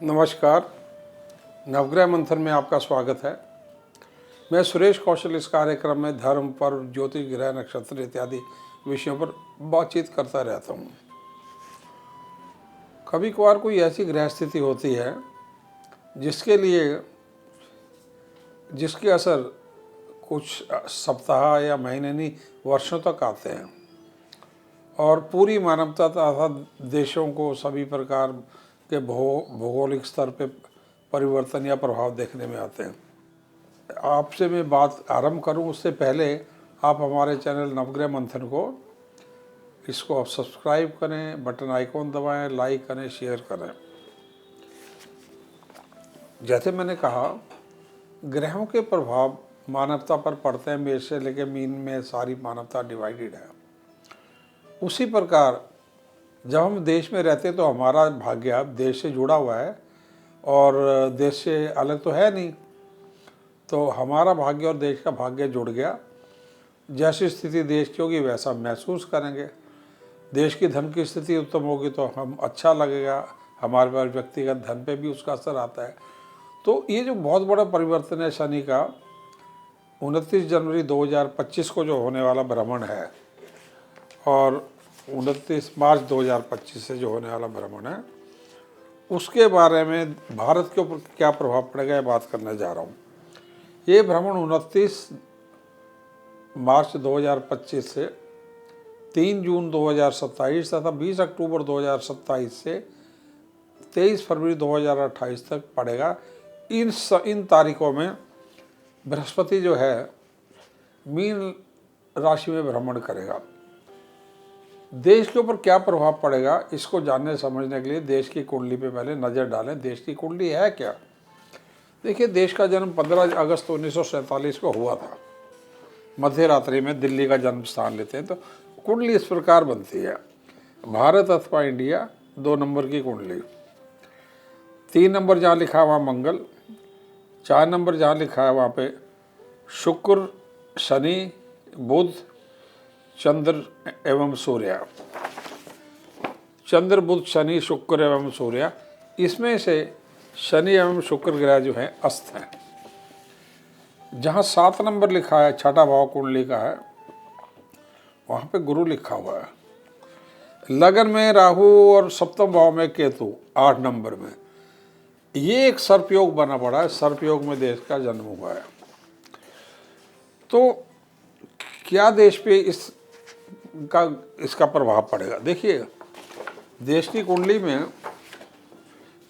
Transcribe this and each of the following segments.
नमस्कार। नवग्रह मंथन में आपका स्वागत है। मैं सुरेश कौशल इस कार्यक्रम में धर्म, पर्व, ज्योतिष, ग्रह, नक्षत्र इत्यादि विषयों पर बातचीत करता रहता हूँ। कभी कभार कोई ऐसी ग्रह स्थिति होती है जिसके असर कुछ सप्ताह या महीने नहीं, वर्षों तक आते हैं और पूरी मानवता तथा देशों को सभी प्रकार के भौगोलिक स्तर पे परिवर्तन या प्रभाव देखने में आते हैं। आपसे मैं बात आरंभ करूं उससे पहले आप हमारे चैनल नवग्रह मंथन को इसको आप सब्सक्राइब करें, बटन आइकॉन दबाएं, लाइक करें, शेयर करें। जैसे मैंने कहा, ग्रहों के प्रभाव मानवता पर पड़ते हैं। मेष से लेकर मीन में सारी मानवता डिवाइडेड है। उसी प्रकार जब हम देश में रहते तो हमारा भाग्य देश से जुड़ा हुआ है और देश से अलग तो है नहीं, तो हमारा भाग्य और देश का भाग्य जुड़ गया। जैसी स्थिति देश की होगी वैसा महसूस करेंगे। देश की धन की स्थिति उत्तम होगी तो हम अच्छा लगेगा, हमारे पास व्यक्तिगत धन पे भी उसका असर आता है। तो ये जो बहुत बड़ा परिवर्तन है शनि का, 29 जनवरी 2025 को जो होने वाला भ्रमण है और 29 मार्च 2025 से जो होने वाला भ्रमण है, उसके बारे में भारत के ऊपर क्या प्रभाव पड़ेगा ये बात करने जा रहा हूँ। ये भ्रमण 29 मार्च 2025 से 3 जून 2027 तथा 20 अक्टूबर 2027 से 23 फरवरी 2028 तक पड़ेगा। इन तारीखों में बृहस्पति जो है मीन राशि में भ्रमण करेगा। देश के ऊपर क्या प्रभाव पड़ेगा इसको जानने समझने के लिए देश की कुंडली पे पहले नज़र डालें। देश की कुंडली है क्या? देखिए, देश का जन्म 15 अगस्त 1947 को हुआ था। मध्य रात्रि में दिल्ली का जन्म स्थान लेते हैं तो कुंडली इस प्रकार बनती है। भारत अथवा इंडिया 2 नंबर की कुंडली, 3 नंबर जहाँ लिखा है वहाँ मंगल, 4 नंबर जहाँ लिखा है वहाँ पे शुक्र, शनि, बुध, चंद्र एवं सूर्य। चंद्र, बुध, शनि, शुक्र एवं सूर्य, इसमें से शनि एवं शुक्र ग्रह जो है अस्त हैं। जहाँ 7 नंबर लिखा है, छठा भाव कुंडली का है, वहाँ पे गुरु लिखा हुआ है। लगन में राहु और सप्तम भाव में केतु 8 नंबर में। ये एक सर्पयोग बना पड़ा है। सर्पयोग में देश का जन्म हुआ है। तो क्या देश पे इसका प्रभाव पड़ेगा? देखिए, देश की कुंडली में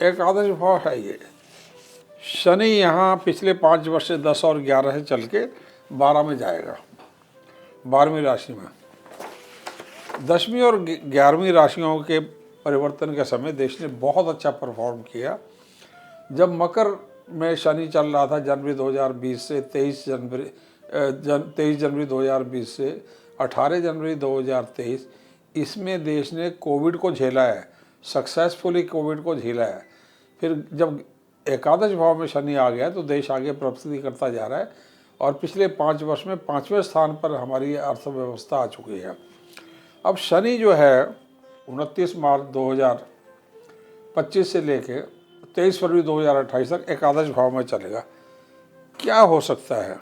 एकादश भाव है ये। शनि यहाँ पिछले 5 वर्ष से 10 और 11 से चल के 12 में जाएगा, 12वीं राशि में। 10वीं और 11वीं राशियों के परिवर्तन के समय देश ने बहुत अच्छा परफॉर्म किया। जब मकर में शनि चल रहा था जनवरी 2020 से 23 जनवरी 2020 से 18 जनवरी 2023, इसमें देश ने कोविड को झेला है, सक्सेसफुली कोविड को झेला है। फिर जब एकादश भाव में शनि आ गया तो देश आगे प्रगति करता जा रहा है और पिछले 5 वर्ष में 5वें स्थान पर हमारी अर्थव्यवस्था आ चुकी है। अब शनि जो है 29 मार्च 2025 से लेके 23 फरवरी 2028 तक एकादश भाव में चलेगा। क्या हो सकता है?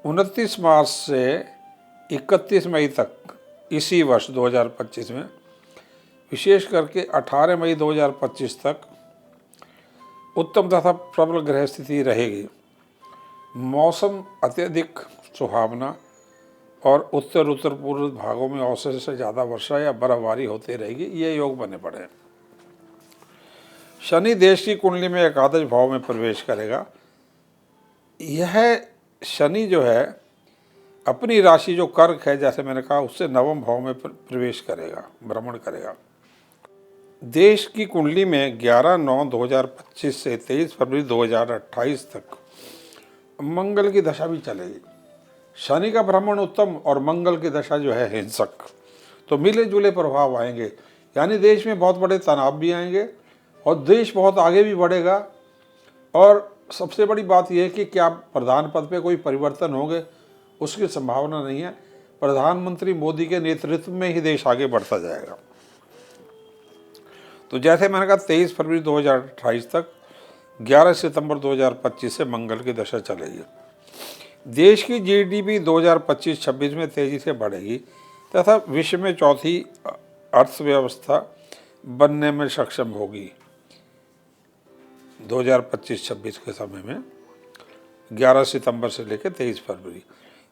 29 मार्च से 31 मई तक इसी वर्ष 2025 में, विशेष करके 18 मई 2025 तक उत्तम तथा प्रबल ग्रह स्थिति रहेगी। मौसम अत्यधिक सुहावना और उत्तर पूर्व भागों में औसत से ज़्यादा वर्षा या बर्फबारी होती रहेगी। ये योग बने पड़े हैं। शनि देश की कुंडली में एकादश भाव में प्रवेश करेगा। यह शनि जो है अपनी राशि जो कर्क है, जैसे मैंने कहा, उससे 9वें भाव में प्रवेश करेगा, भ्रमण करेगा। देश की कुंडली में 11/9/2025 से 23 फरवरी 2028 तक मंगल की दशा भी चलेगी। शनि का भ्रमण उत्तम और मंगल की दशा जो है हिंसक, तो मिले जुले प्रभाव आएंगे। यानी देश में बहुत बड़े तनाव भी आएंगे और देश बहुत आगे भी बढ़ेगा। और सबसे बड़ी बात यह है कि क्या प्रधान पद पे कोई परिवर्तन होंगे, उसकी संभावना नहीं है। प्रधानमंत्री मोदी के नेतृत्व में ही देश आगे बढ़ता जाएगा। तो जैसे मैंने कहा 23 फरवरी 2028 तक 11 सितंबर 2025 से मंगल की दशा चलेगी। देश की जीडीपी 2025-26 में तेजी से बढ़ेगी तथा विश्व में चौथी अर्थव्यवस्था बनने में सक्षम होगी। 2025-26 के समय में 11 सितंबर से लेकर 23 फरवरी,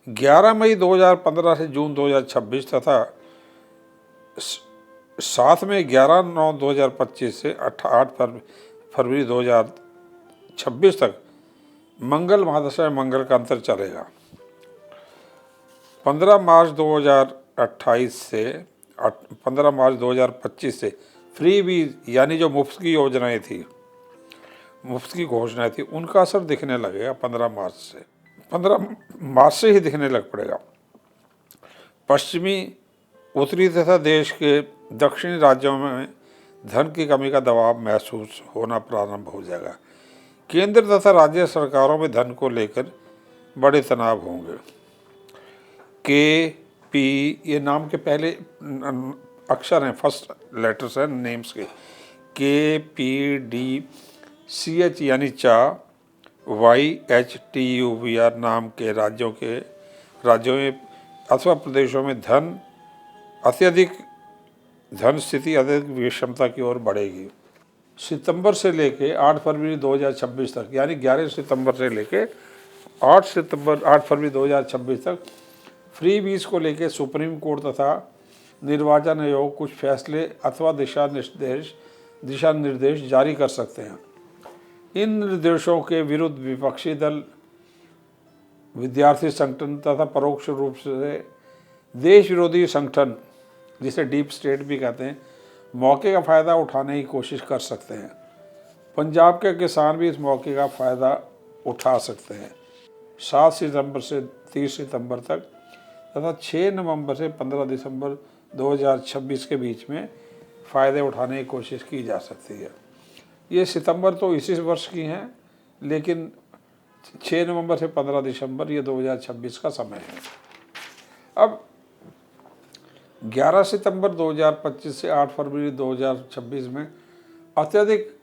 11 मई 2015 से जून 2026 तथा साथ में 11/9/2025 से 8 फरवरी 2026 तक मंगल महादशा में मंगल का अंतर चलेगा। 15 मार्च 2028 से 15 मार्च 2025 से फ्री बीज यानी जो मुफ्त की योजनाएं थी, मुफ्त की घोषणाएं थी, उनका असर दिखने लगेगा 15 मार्च से ही दिखने लग पड़ेगा। पश्चिमी, उत्तरी तथा देश के दक्षिणी राज्यों में धन की कमी का दबाव महसूस होना प्रारंभ हो जाएगा। केंद्र तथा राज्य सरकारों में धन को लेकर बड़े तनाव होंगे। के पी ये नाम के पहले अक्षर हैं, फर्स्ट लेटर्स हैं नेम्स के पी डी सी एच यानी चा, Y H T U V R नाम के राज्यों में अथवा प्रदेशों में धन स्थिति अत्यधिक विषमता की ओर बढ़ेगी। सितंबर से लेके 8 फरवरी 2026 तक यानी 11 सितंबर से लेके 8 फरवरी 2026 तक फ्री बीज को लेके सुप्रीम कोर्ट तथा निर्वाचन आयोग कुछ फैसले अथवा दिशा निर्देश जारी कर सकते हैं। इन निर्देशों के विरुद्ध विपक्षी दल, विद्यार्थी संगठन तथा परोक्ष रूप से देश विरोधी संगठन, जिसे डीप स्टेट भी कहते हैं, मौके का फ़ायदा उठाने की कोशिश कर सकते हैं। पंजाब के किसान भी इस मौके का फ़ायदा उठा सकते हैं। 7 सितंबर से 30 सितंबर तक तथा 6 नवंबर से 15 दिसंबर 2026 के बीच में फ़ायदे उठाने की कोशिश की जा सकती है। ये सितंबर तो इसी वर्ष की हैं, लेकिन 6 नवंबर से 15 दिसंबर ये 2026 का समय है। अब 11 सितंबर 2025 से 8 फरवरी 2026 में अत्यधिक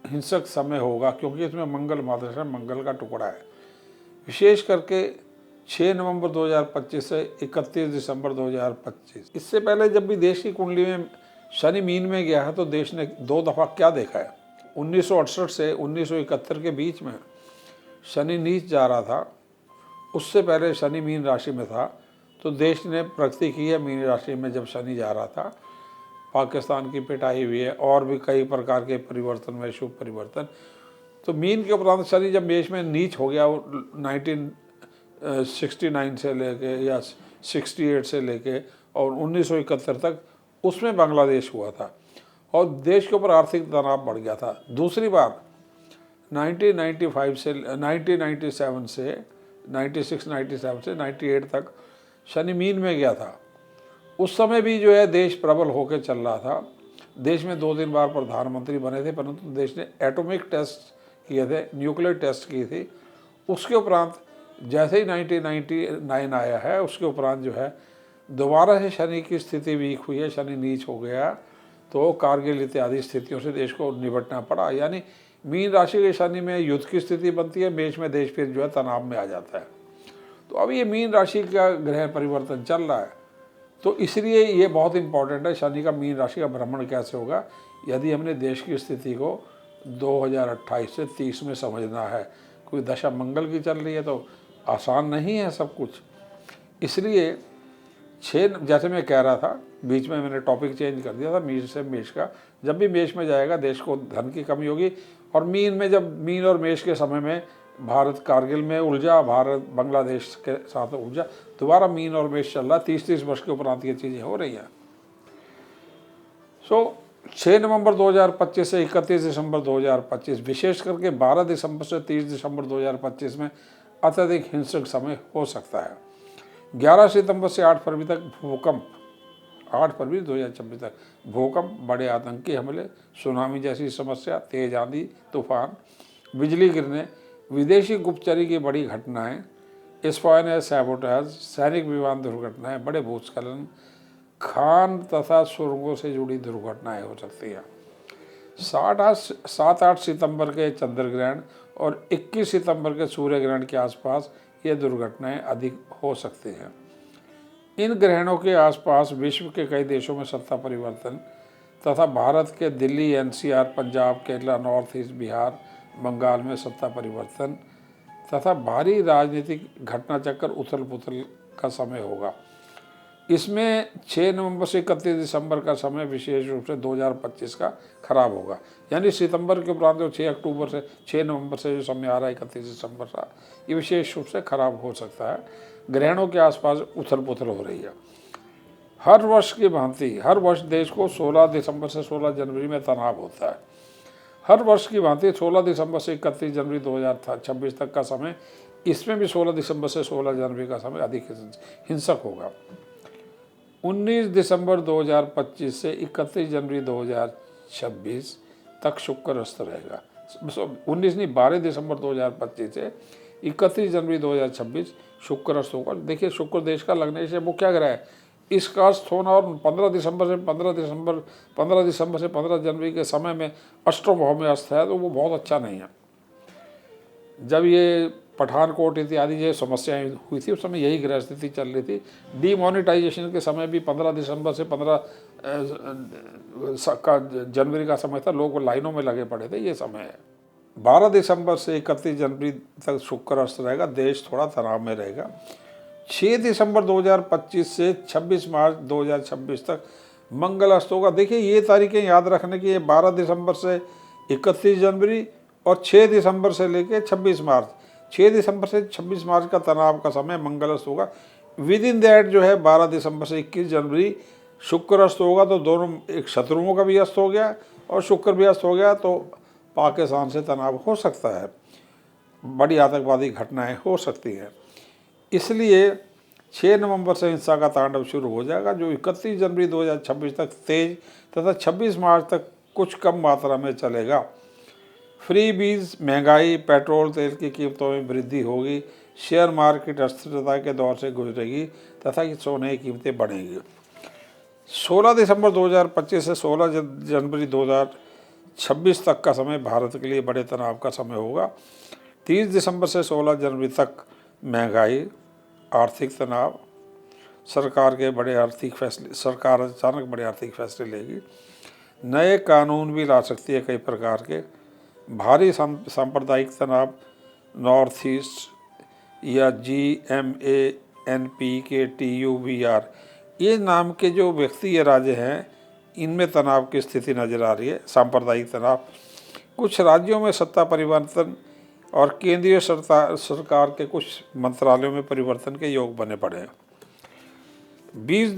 हिंसक समय होगा, क्योंकि इसमें मंगल महादशा, मंगल का टुकड़ा है। विशेष करके 6 नवंबर 2025 से 31 दिसंबर 2025। इससे पहले जब भी देश की कुंडली में शनि मीन में गया है तो देश ने 2 दफ़ा क्या देखा है। 1968 से 1971 के बीच में शनि नीच जा रहा था, उससे पहले शनि मीन राशि में था, तो देश ने प्रगति की है। मीन राशि में जब शनि जा रहा था, पाकिस्तान की पिटाई हुई है और भी कई प्रकार के परिवर्तन में शुभ परिवर्तन। तो मीन के उपरांत शनि जब मेष में नीच हो गया, 1969 से लेके या 68 से लेके और 1971 तक, उसमें बांग्लादेश हुआ था और देश के ऊपर आर्थिक तनाव बढ़ गया था। दूसरी बार 1997 से 98 तक शनि मीन में गया था। उस समय भी जो है देश प्रबल होकर चल रहा था। देश में 2-3 बार प्रधानमंत्री बने थे, परंतु देश ने एटॉमिक टेस्ट किए थे, न्यूक्लियर टेस्ट की थी। उसके उपरांत जैसे ही 1999 आया है, उसके उपरांत जो है दोबारा से शनि की स्थिति वीक हुई है, शनि नीच हो गया, तो कारगिल इत्यादि स्थितियों से देश को निपटना पड़ा। यानी मीन राशि के शनि में युद्ध की स्थिति बनती है, मेष में देश फिर जो है तनाव में आ जाता है। तो अब ये मीन राशि का ग्रह परिवर्तन चल रहा है, तो इसलिए ये बहुत इंपॉर्टेंट है। शनि का मीन राशि का भ्रमण कैसे होगा, यदि हमने देश की स्थिति को 2028 से 30 में समझना है। कोई दशा मंगल की चल रही है तो आसान नहीं है सब कुछ। इसलिए 6, जैसे मैं कह रहा था, बीच में मैंने टॉपिक चेंज कर दिया था मेष से मेष का। जब भी मेष में जाएगा देश को धन की कमी होगी, और मीन में जब मीन और मेष के समय में भारत कारगिल में उलझा, भारत बांग्लादेश के साथ उलझा, दोबारा मीन और मेष चल रहा। 30-30 वर्ष के उपरांत ये चीज़ें हो रही हैं। 6 नवंबर 2025 से 31 दिसंबर 2025, विशेष करके 12 दिसंबर से 30 दिसंबर 2025 में अत्यधिक हिंसक समय हो सकता है। 11 सितंबर से 8 फरवरी तक भूकंप, 8 फरवरी 2026 तक भूकंप, बड़े आतंकी हमले, सुनामी जैसी समस्या, तेज आंधी तूफान, बिजली गिरने, विदेशी गुप्तचरी की बड़ी घटनाएं, स्पाइनस सैबोटाज, सैनिक विमान दुर्घटनाएं, बड़े भूस्खलन, खान तथा सुरंगों से जुड़ी दुर्घटनाएं हो सकती हैं। 7-8 सितंबर के चंद्र ग्रहण और 21 सितंबर के सूर्य ग्रहण के आसपास ये दुर्घटनाएं अधिक हो सकती हैं। इन ग्रहणों के आसपास विश्व के कई देशों में सत्ता परिवर्तन तथा भारत के Delhi, NCR, Punjab, Kerala, north east, Bihar, Bengal में सत्ता परिवर्तन तथा भारी राजनीतिक घटनाचक्र उथल पुथल का समय होगा। इसमें 6 नवंबर से 31 दिसंबर का समय विशेष रूप से 2025 का खराब होगा। यानी सितंबर के उपरांत जो 6 अक्टूबर से 6 नवंबर से जो समय आ रहा है 31 दिसंबर का, ये विशेष रूप से खराब हो सकता है। ग्रहणों के आसपास उथल पुथल हो रही है। हर वर्ष की भांति हर वर्ष देश को 16 दिसंबर से 16 जनवरी में तनाव होता है। हर वर्ष की भांति 16 दिसंबर से 31 जनवरी 2026 तक का समय, इसमें भी 16 दिसंबर से 16 जनवरी का समय अधिक हिंसक होगा। 19 दिसंबर 2025 से 31 जनवरी 2026 तक शुक्रस्त रहेगा। 19 नहीं 12 दिसंबर 2025 से 31 जनवरी 2026 शुक्रस्त होगा। देखिए शुक्र देश का लगने से वो क्या ग्रह है, इसका अस्त होना और 15 दिसंबर से 15 जनवरी के समय में अष्टम भाव में अस्त है, तो वो बहुत अच्छा नहीं है। जब ये पठानकोट इत्यादि ये समस्याएं हुई थी उस समय यही ग्रह स्थिति चल रही थी। डीमोनेटाइजेशन के समय भी 15 दिसंबर से 15 जनवरी का समय था, लोग लाइनों में लगे पड़े थे, ये समय है। 12 दिसंबर से 31 जनवरी तक शुक्र अस्त रहेगा, देश थोड़ा तनाव में रहेगा। 6 दिसंबर 2025 से 26 मार्च 2026 तक मंगल अस्त होगा। देखिए ये तारीखें याद रखने की, 12 दिसंबर से 31 जनवरी और 6 दिसंबर से लेकर 26 मार्च, 6 दिसंबर से 26 मार्च का तनाव का समय मंगल अस्त होगा। विद इन दैट जो है 12 दिसंबर से 21 जनवरी शुक्र अस्त होगा, तो दोनों एक शत्रुओं का भी अस्त हो गया और शुक्र भी अस्त हो गया, तो पाकिस्तान से तनाव हो सकता है, बड़ी आतंकवादी घटनाएं हो सकती हैं। इसलिए 6 नवंबर से हिंसा का तांडव शुरू हो जाएगा, जो 31 जनवरी 2026 तक तेज तथा 26 मार्च तक कुछ कम मात्रा में चलेगा। फ्री बीज, महंगाई, पेट्रोल तेल की कीमतों में वृद्धि होगी, शेयर मार्केट अस्थिरता के दौर से गुजरेगी तथा सोने की कीमतें बढ़ेंगी। 16 दिसंबर 2025 से 16 जनवरी 2026 तक का समय भारत के लिए बड़े तनाव का समय होगा। 30 दिसंबर से 16 जनवरी तक महंगाई, आर्थिक तनाव, सरकार अचानक बड़े आर्थिक फैसले लेगी, नए कानून भी ला सकती है कई प्रकार के, भारी सांप्रदायिक तनाव, नॉर्थ ईस्ट या GMANPKTUVR ये नाम के जो व्यक्ति या राज्य हैं, इनमें तनाव की स्थिति नज़र आ रही है, सांप्रदायिक तनाव। कुछ राज्यों में सत्ता परिवर्तन और केंद्रीय सरकार के कुछ मंत्रालयों में परिवर्तन के योग बने पड़े हैं। 20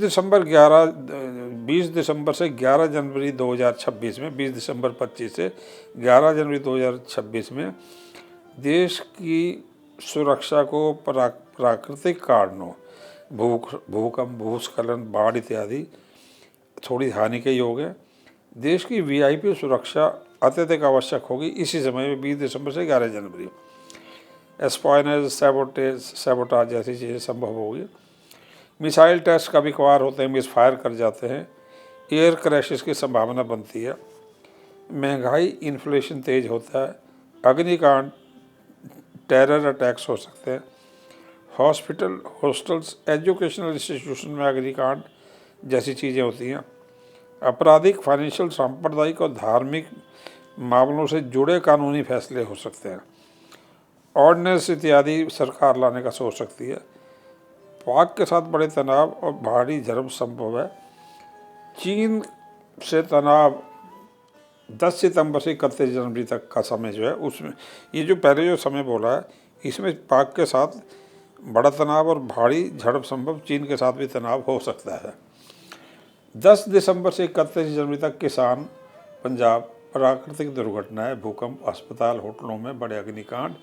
दिसंबर से 11 जनवरी 2026 में, 20 दिसंबर 25 से 11 जनवरी 2026 में देश की सुरक्षा को प्राकृतिक कारणों, भूकंप, भूस्खलन, बाढ़ इत्यादि थोड़ी हानि के योग है। देश की VIP सुरक्षा अत्यधिक आवश्यक होगी इसी समय में, 20 दिसंबर से 11 जनवरी। एस्पायनेज, सैबोटाज जैसी चीज़ें संभव होगी। मिसाइल टेस्ट कभी कभार होते हैं, मिसफायर कर जाते हैं, एयर क्रैशेस की संभावना बनती है। महंगाई, इन्फ्लेशन तेज होता है, अग्निकांड, टेरर अटैक्स हो सकते हैं। हॉस्पिटल, हॉस्टल्स, एजुकेशनल इंस्टीट्यूशन में अग्निकांड जैसी चीज़ें होती हैं। आपराधिक, फाइनेंशियल, सांप्रदायिक और धार्मिक मामलों से जुड़े कानूनी फैसले हो सकते हैं। ऑर्डिनेंस इत्यादि सरकार लाने का सोच सकती है। पाक के साथ बड़े तनाव और भारी झड़प संभव है। चीन से तनाव 10 सितंबर से 31 जनवरी तक का समय जो है, उसमें ये जो पहले जो समय बोला है, इसमें पाक के साथ बड़ा तनाव और भारी झड़प संभव, चीन के साथ भी तनाव हो सकता है। 10 दिसंबर से 31 जनवरी तक किसान, पंजाब, प्राकृतिक दुर्घटनाएं, भूकंप, अस्पताल, होटलों में बड़े अग्निकांड,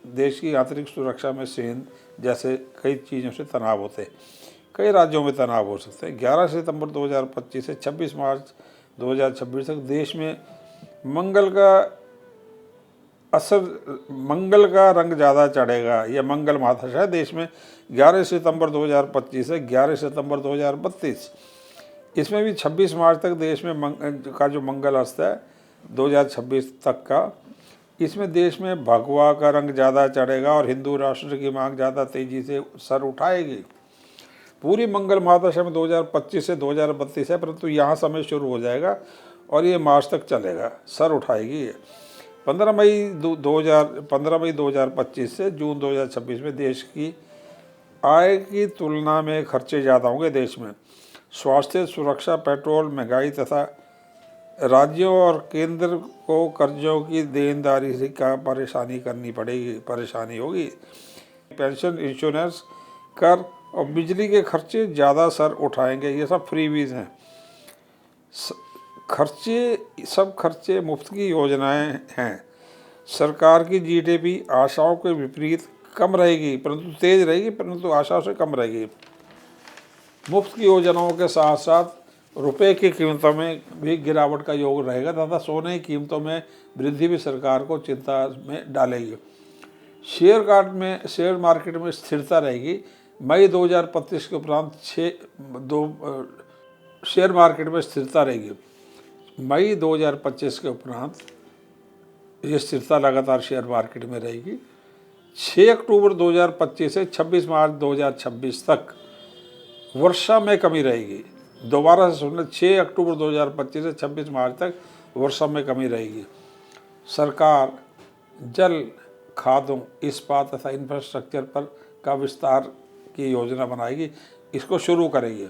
देश की आंतरिक सुरक्षा में सेंध जैसे कई चीज़ों से तनाव होते हैं। कई राज्यों में तनाव हो सकते हैं। 11 सितंबर 2025 से 26 मार्च 2026 तक देश में मंगल का रंग ज़्यादा चढ़ेगा। यह मंगल महादशा है देश में 11 सितंबर 2025 से 11 सितंबर 2032। इसमें भी 26 मार्च तक देश में का जो मंगल अस्त है 2026 तक का, इसमें देश में भगवा का रंग ज़्यादा चढ़ेगा और हिंदू राष्ट्र की मांग ज़्यादा तेज़ी से सर उठाएगी। पूरी मंगल महादशा में 2025 से 2032 है, परंतु यहाँ समय शुरू हो जाएगा और ये मार्च तक चलेगा, सर उठाएगी ये। 15 मई 2025 से जून 2026 में देश की आय की तुलना में खर्चे ज़्यादा होंगे। देश में स्वास्थ्य, सुरक्षा, पेट्रोल, महंगाई तथा राज्यों और केंद्र को कर्जों की देनदारी से का परेशानी होगी। पेंशन, इंश्योरेंस, कर और बिजली के खर्चे ज़्यादा सर उठाएंगे। ये सब फ्रीवीज हैं। सब खर्चे मुफ्त की योजनाएं हैं। सरकार की जीडीपी आशाओं के विपरीत कम रहेगी, परंतु तेज रहेगी, परंतु आशाओं से कम रहेगी। मुफ्त की योजनाओं के साथ साथ रुपए की कीमतों में भी गिरावट का योग रहेगा तथा सोने की कीमतों में वृद्धि भी सरकार को चिंता में डालेगी। शेयर मार्केट में स्थिरता रहेगी। मई 2025 के उपरांत शेयर मार्केट में स्थिरता रहेगी। मई 2025 के उपरांत ये स्थिरता लगातार शेयर मार्केट में रहेगी। 6 अक्टूबर 2025 से 26 मार्च 2026 तक वर्षा में कमी रहेगी। दोबारा से सुनना, 6 अक्टूबर 2025 से 26 मार्च तक वर्षा में कमी रहेगी। सरकार जल, खादों, इस्पात तथा इंफ्रास्ट्रक्चर पर का विस्तार की योजना बनाएगी, इसको शुरू करेगी।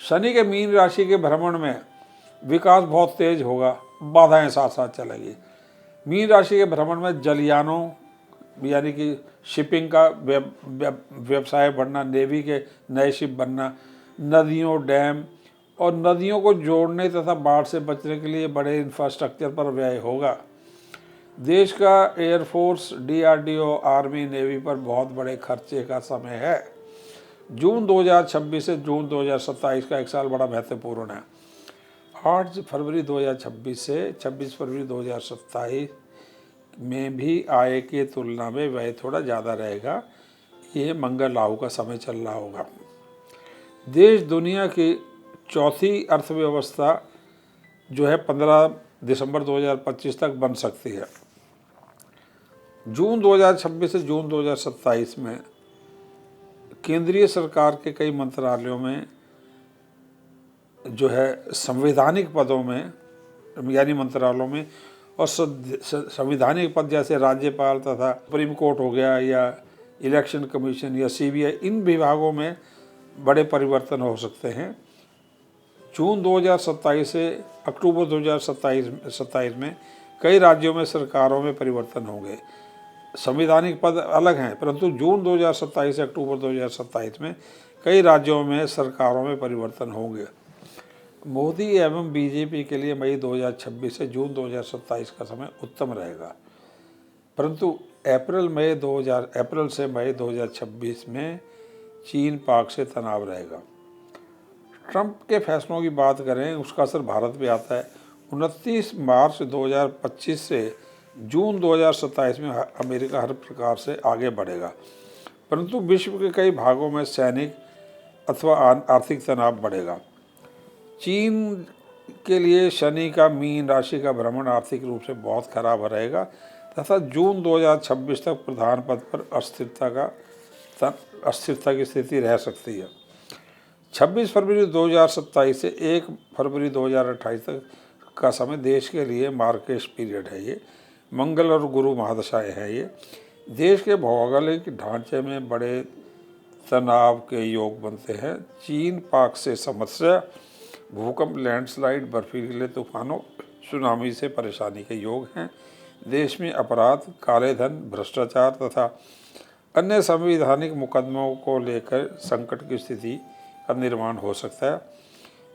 शनि के मीन राशि के भ्रमण में विकास बहुत तेज होगा, बाधाएं साथ साथ चलेगी। मीन राशि के भ्रमण में जलयानों यानी कि शिपिंग का व्यवसाय बढ़ना, नेवी के नए शिप बनना, नदियों, डैम और नदियों को जोड़ने तथा बाढ़ से बचने के लिए बड़े इंफ्रास्ट्रक्चर पर व्यय होगा। देश का एयरफोर्स, डीआरडीओ, आर्मी, नेवी पर बहुत बड़े खर्चे का समय है। जून 2026 से जून 2027 का एक साल बड़ा महत्वपूर्ण है। 8 फरवरी 2026 से 26 फरवरी 2027 में भी आय की तुलना में व्यय थोड़ा ज़्यादा रहेगा। ये मंगल राहु का समय चल रहा होगा। देश दुनिया की चौथी अर्थव्यवस्था जो है 15 दिसंबर 2025 तक बन सकती है। जून 2026 से जून 2027 में केंद्रीय सरकार के कई मंत्रालयों में जो है संवैधानिक पदों में यानी मंत्रालयों में और संवैधानिक पद जैसे राज्यपाल तथा सुप्रीम कोर्ट हो गया या इलेक्शन कमीशन या सीबीआई, इन विभागों में बड़े परिवर्तन हो सकते हैं। जून 2027 से अक्टूबर 2027 में कई राज्यों में सरकारों में परिवर्तन होंगे। संवैधानिक पद अलग हैं, परंतु जून 2027 से अक्टूबर 2027 में कई राज्यों में सरकारों में परिवर्तन होंगे। मोदी एवं बीजेपी के लिए मई 2026 से जून 2027 का समय उत्तम रहेगा, परंतु अप्रैल से मई 2026 में चीन पाक से तनाव रहेगा। ट्रंप के फैसलों की बात करें, उसका असर भारत पे आता है। 29 मार्च 2025 से जून 2027 में अमेरिका हर प्रकार से आगे बढ़ेगा, परंतु विश्व के कई भागों में सैनिक अथवा आर्थिक तनाव बढ़ेगा। चीन के लिए शनि का मीन राशि का भ्रमण आर्थिक रूप से बहुत खराब रहेगा तथा जून 2026 तक प्रधान पद पर अस्थिरता की स्थिति रह सकती है। 26 फरवरी 2027 से 1 फरवरी 2028 तक का समय देश के लिए मार्केश पीरियड है। ये मंगल और गुरु महादशाएं हैं। ये देश के भौगोलिक ढांचे में बड़े तनाव के योग बनते हैं। चीन पाक से समस्या, भूकंप, लैंडस्लाइड, बर्फीले तूफानों, सुनामी से परेशानी के योग हैं। देश में अपराध, काले धन, भ्रष्टाचार तथा अन्य संवैधानिक मुकदमों को लेकर संकट की स्थिति का निर्माण हो सकता है।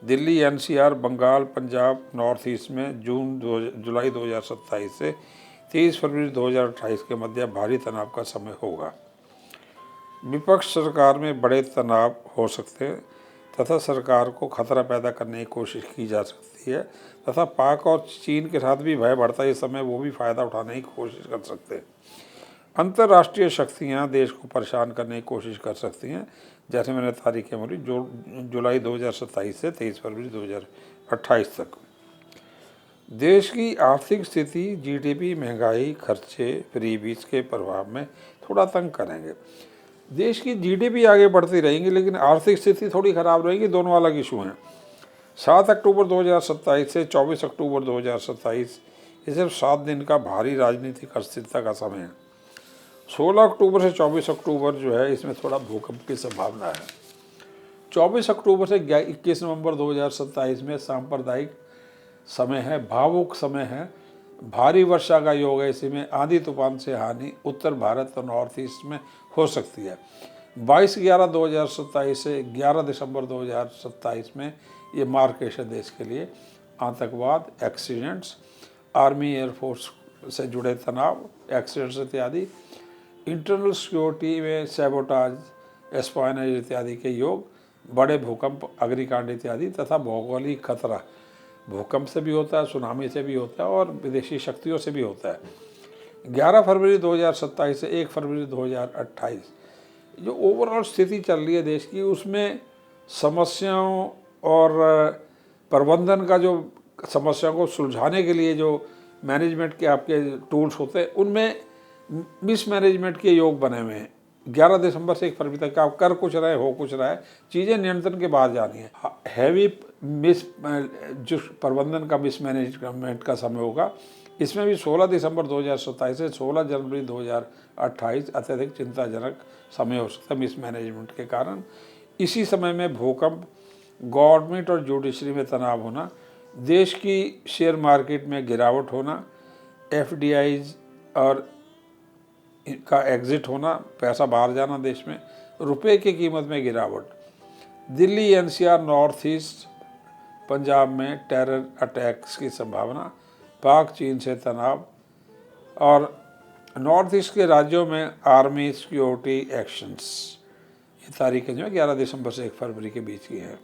Delhi, NCR, Bengal, Punjab, north east में जुलाई 2027 से 30 फरवरी 2028 के मध्य भारी तनाव का समय होगा। विपक्ष सरकार में बड़े तनाव हो सकते हैं तथा सरकार को खतरा पैदा करने की कोशिश की जा सकती है तथा पाक और चीन के साथ भी भय बढ़ता है। इस समय वो भी फ़ायदा उठाने की कोशिश कर सकते हैं। अंतर्राष्ट्रीय शक्तियां देश को परेशान करने की कोशिश कर सकती हैं, जैसे मैंने तारीखें बोली, जुलाई 2027 से 23 फरवरी 2028 तक। देश की आर्थिक स्थिति जीडीपी, महंगाई, खर्चे, फ्रीबीज के प्रभाव में थोड़ा तंग करेंगे। देश की जीडीपी आगे बढ़ती रहेंगी लेकिन आर्थिक स्थिति थोड़ी खराब रहेगी, दोनों अलग इशू हैं। 7 अक्टूबर 2027 से 24 अक्टूबर 2027 ये सिर्फ 7 दिन का भारी राजनीतिक अस्थिरता का समय है। 16 अक्टूबर से 24 अक्टूबर जो है इसमें थोड़ा भूकंप की संभावना है। 24 अक्टूबर से 21 नवंबर 2027 में सांप्रदायिक समय है, भावुक समय है, भारी वर्षा का योग है। इसी में आंधी तूफान से हानि उत्तर भारत और नॉर्थ ईस्ट में हो सकती है। 22/11/2027 से 11 दिसंबर 2027 में ये मार्केश है देश के लिए। आतंकवाद, एक्सीडेंट्स, आर्मी एयरफोर्स से जुड़े तनाव, एक्सीडेंट्स इत्यादि, इंटरनल सिक्योरिटी में सैबोटाज, एस्पायनेज इत्यादि के योग, बड़े भूकंप, अग्निकांड इत्यादि तथा भौगोलिक खतरा, भूकंप से भी होता है, सुनामी से भी होता है और विदेशी शक्तियों से भी होता है। 11 फरवरी 2027 से 1 फरवरी 2028 जो ओवरऑल स्थिति चल रही है देश की, उसमें समस्याओं और प्रबंधन का, जो समस्याओं को सुलझाने के लिए जो मैनेजमेंट के आपके टूल्स होते हैं, उनमें मिसमैनेजमेंट के योग बने हुए हैं। 11 दिसंबर से 1 फरवरी तक आप कर कुछ रहे हो कुछ रहा है, चीज़ें नियंत्रण के बाहर जानी है। हैवी जो प्रबंधन का मिसमैनेजमेंट का समय होगा, इसमें भी 16 दिसंबर 2027 से 16 जनवरी 2028 अत्यधिक चिंताजनक समय हो सकता है मिसमैनेजमेंट के कारण। इसी समय में भूकंप, गवर्नमेंट और जुडिशरी में तनाव होना, देश की शेयर मार्केट में गिरावट होना, एफडीआईज और का एग्जिट होना, पैसा बाहर जाना देश में, रुपए की कीमत में गिरावट, Delhi, NCR, north east, Punjab में टेरर अटैक्स की संभावना, पाक चीन से तनाव और नॉर्थ ईस्ट के राज्यों में आर्मी सिक्योरिटी एक्शंस। ये तारीखें जो है 11 दिसंबर से 1 फरवरी के बीच की हैं।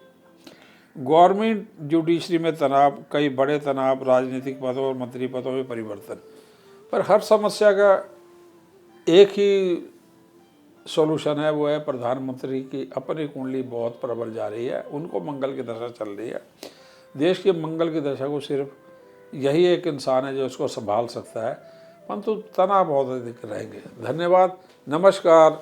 गवर्नमेंट जुडिशरी में तनाव, कई बड़े तनाव, राजनीतिक पदों और मंत्री पदों में परिवर्तन। पर हर समस्या का एक ही सॉल्यूशन है, वो है प्रधानमंत्री की अपनी कुंडली बहुत प्रबल जा रही है, उनको मंगल की दशा चल रही है। देश के मंगल की दशा को सिर्फ यही एक इंसान है जो इसको संभाल सकता है, परंतु तनाव बहुत अधिक रहेंगे। धन्यवाद, नमस्कार।